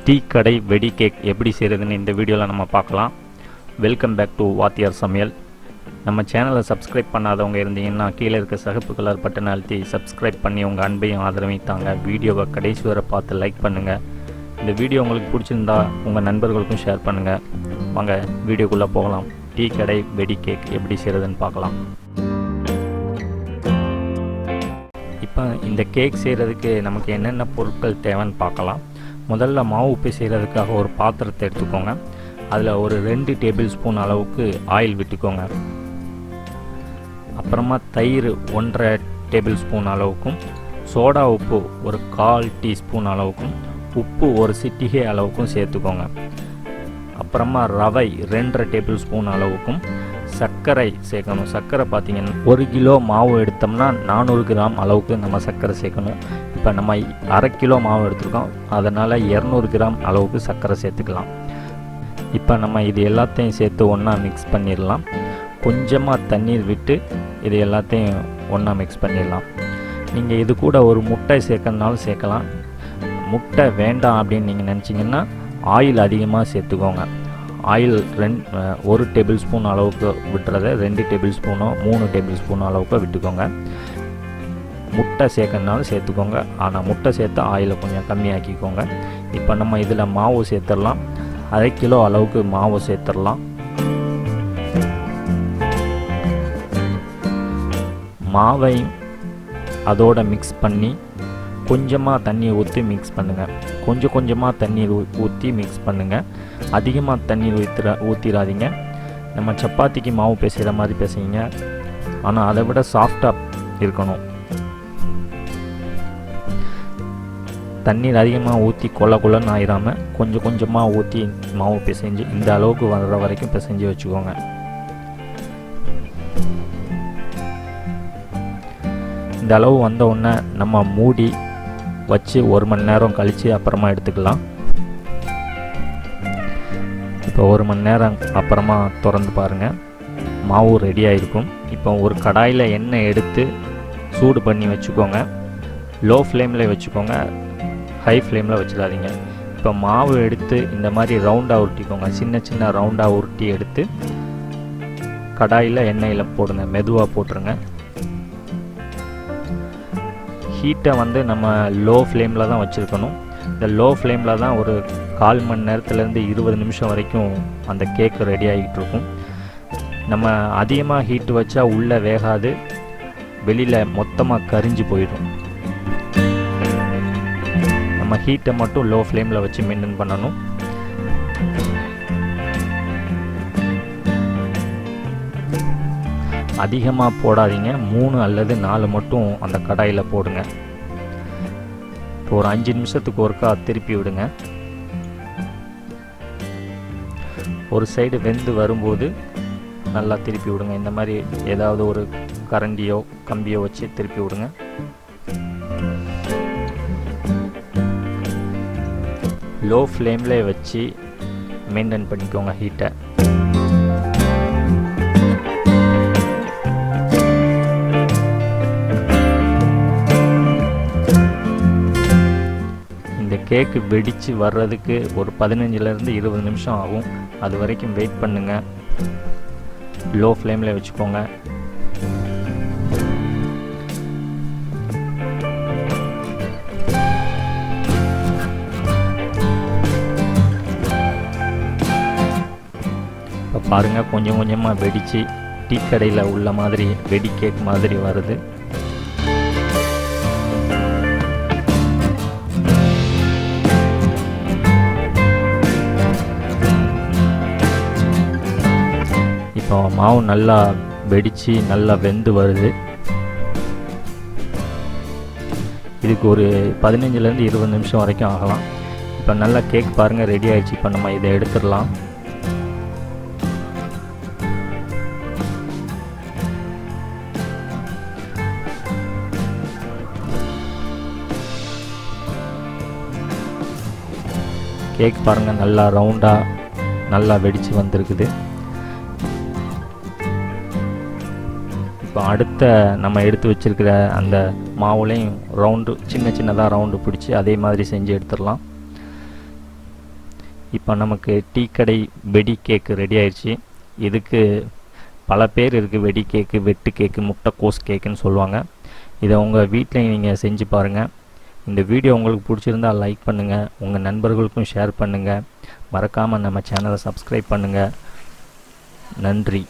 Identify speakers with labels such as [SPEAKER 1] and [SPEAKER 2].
[SPEAKER 1] Tea கடை வெடி cake எப்படி செய்கிறதுன்னு இந்த வீடியோவில் நம்ம பார்க்கலாம். வெல்கம் பேக் டு வாத்தியார் சமையல். நம்ம சேனலை சப்ஸ்கிரைப் பண்ணாதவங்க இருந்தீங்கன்னா கீழே இருக்க சிகப்பு கலர் பட்டனை அழுத்தி சப்ஸ்கிரைப் பண்ணி உங்கள் அன்பையும் ஆதரவைத்தாங்க. வீடியோவை கடைசி வரை பார்த்து லைக் பண்ணுங்கள். இந்த வீடியோ உங்களுக்கு பிடிச்சிருந்தா உங்கள் நண்பர்களுக்கும் ஷேர் பண்ணுங்கள். வாங்க வீடியோக்குள்ளே போகலாம். டீ கடை வெடி கேக் எப்படி செய்கிறதுன்னு பார்க்கலாம். இப்போ இந்த கேக் செய்கிறதுக்கு நமக்கு என்னென்ன பொருட்கள் தேவைன்னு பார்க்கலாம். முதல்ல மாவு உப்பி செய்கிறதுக்காக ஒரு பாத்திரத்தை எடுத்துக்கோங்க. அதில் ஒரு 2 டேபிள் ஸ்பூன் அளவுக்கு ஆயில் விட்டுக்கோங்க. அப்புறமா தயிர் 1.5 டேபிள் ஸ்பூன் அளவுக்கும், சோடா உப்பு ஒரு 1/4 டீஸ்பூன் அளவுக்கும், உப்பு ஒரு சிட்டிகை அளவுக்கும் சேர்த்துக்கோங்க. அப்புறமா ரவை 2.5 டேபிள் ஸ்பூன் அளவுக்கும், சர்க்கரை சேர்க்கணும். சர்க்கரை பார்த்திங்கன்னா 1 கிலோ மாவு எடுத்தோம்னா 400 கிராம் அளவுக்கு நம்ம சர்க்கரை சேர்க்கணும். இப்போ நம்ம 1/2 கிலோ மாவு எடுத்துருக்கோம், அதனால் 200 கிராம் அளவுக்கு சர்க்கரை சேர்த்துக்கலாம். இப்போ நம்ம இது எல்லாத்தையும் சேர்த்து ஒன்றா மிக்ஸ் பண்ணிடலாம். கொஞ்சமாக தண்ணீர் விட்டு இது எல்லாத்தையும் ஒன்றா மிக்ஸ் பண்ணிடலாம். நீங்கள் இது கூட ஒரு முட்டை சேர்க்கறதுனாலும் சேர்க்கலாம். முட்டை வேண்டாம் அப்படின்னு நீங்கள் நினச்சிங்கன்னா ஆயில் அதிகமாக சேர்த்துக்கோங்க. ஆயில் 1 டேபிள் ஸ்பூன் அளவுக்கு விட்டுறதை 2 டேபிள் ஸ்பூனோ 3 டேபிள் ஸ்பூன் அளவுக்கு விட்டுக்கோங்க. முட்டை சேர்க்கறதுனாலும் சேர்த்துக்கோங்க, ஆனால் முட்டை சேர்த்து ஆயிலை கொஞ்சம் கம்மியாக்கிக்கோங்க. இப்போ நம்ம இதில் மாவு சேர்த்துடலாம். 1/2 கிலோ அளவுக்கு மாவு சேர்த்துடலாம். மாவை அதோட மிக்ஸ் பண்ணி கொஞ்சமாக தண்ணீர் ஊற்றி மிக்ஸ் பண்ணுங்கள். கொஞ்சமாக தண்ணீர் ஊற்றி மிக்ஸ் பண்ணுங்கள். அதிகமாக தண்ணீர் ஊற்றிடாதீங்க. நம்ம சப்பாத்திக்கு மாவு பேசுகிற மாதிரி பேசுவீங்க, ஆனால் அதை விட சாஃப்டாக இருக்கணும். தண்ணீர் அதிகமாக ஊற்றி கொள்ளன்னு ஆயிடாமல் கொஞ்சமாக ஊற்றி மாவு பிசைஞ்சு இந்த அளவுக்கு வர்ற வரைக்கும் பிசைஞ்சு வச்சுக்கோங்க. இந்த அளவு வந்த உடனே நம்ம மூடி வச்சு 1 மணி நேரம் கழித்து அப்புறமா எடுத்துக்கலாம். இப்போ 1 மணி நேரம் அப்புறமா திறந்து பாருங்கள், மாவு ரெடியாக இருக்கும். இப்போ ஒரு கடாயில் எண்ணெய் எடுத்து சூடு பண்ணி வச்சுக்கோங்க. லோ ஃப்ளேமில் வச்சுக்கோங்க, ஹை ஃப்ளேமில் வச்சிடாதீங்க. இப்போ மாவு எடுத்து இந்த மாதிரி ரவுண்டாக உருட்டிக்கோங்க. சின்ன ரவுண்டாக உருட்டி எடுத்து கடாயில் எண்ணெயில் போடுங்க. மெதுவாக போட்டுருங்க. ஹீட்டை நம்ம லோ ஃப்ளேமில் தான் வச்சுருக்கணும். இந்த லோ ஃப்ளேமில் தான் ஒரு 1/4 மணி நேரத்துலேருந்து 20 நிமிஷம் வரைக்கும் அந்த கேக் ரெடி ஆகிட்டு இருக்கும். நம்ம அதிகமாக ஹீட்டு வச்சா உள்ளே வேகாது, வெளியில் மொத்தமாக கரிஞ்சு போயிடும். நம்ம ஹீட்டை மட்டும் லோ ஃப்ளேமில் வச்சு மெயின்டைன் பண்ணணும். அதிகமாக போடாதீங்க, 3 அல்லது 4 மட்டும் அந்த கடாயில் போடுங்க. இப்போ ஒரு 5 நிமிஷத்துக்கு ஒருக்கா திருப்பி விடுங்க. ஒரு சைடு வெந்து வரும்போது நல்லா திருப்பி விடுங்க. இந்த மாதிரி ஏதாவது ஒரு கரண்டியோ கம்பியோ வச்சு திருப்பி விடுங்க. லோ ஃப்ளேமில் வச்சு மெயின்டைன் பண்ணிக்கோங்க ஹீட்டை. கேக்கு வெடித்து வர்றதுக்கு ஒரு 15லேருந்து 20 நிமிஷம் ஆகும். அது வரைக்கும் வெயிட் பண்ணுங்கள். லோ ஃப்ளேமில் வச்சுக்கோங்க. இப்போ பாருங்கள், கொஞ்சமாக வெடித்து டீ கடையில் உள்ள மாதிரி வெடி கேக் மாதிரி வருது. இப்போ மாவு நல்லா வெடித்து நல்லா வெந்து வருது. இதுக்கு ஒரு 15லேருந்து 20 நிமிஷம் வரைக்கும் ஆகலாம். இப்போ நல்லா கேக் பாருங்கள் ரெடி ஆகிடுச்சு. இப்போ நம்ம இதை எடுத்துடலாம். கேக் பாருங்கள் நல்லா ரவுண்டாக நல்லா வெடித்து வந்திருக்குது. இப்போ அடுத்த நம்ம எடுத்து வச்சிருக்கிற அந்த மாவுலையும் ரவுண்டு சின்னதாக ரவுண்டு பிடிச்சி அதே மாதிரி செஞ்சு எடுத்துடலாம். இப்போ நமக்கு டீ கடை வெடி கேக்கு ரெடி ஆயிடுச்சு. இதுக்கு பல பேர் இருக்குது. வெடி கேக்கு, வெட்டு கேக்கு, முட்டைக்கோஸ் கேக்குன்னு சொல்லுவாங்க. இதை உங்கள் வீட்டில் நீங்கள் செஞ்சு பாருங்கள். இந்த வீடியோ உங்களுக்கு பிடிச்சிருந்தால் லைக் பண்ணுங்கள், உங்கள் நண்பர்களுக்கும் ஷேர் பண்ணுங்கள். மறக்காமல் நம்ம சேனலை சப்ஸ்கிரைப் பண்ணுங்கள். நன்றி.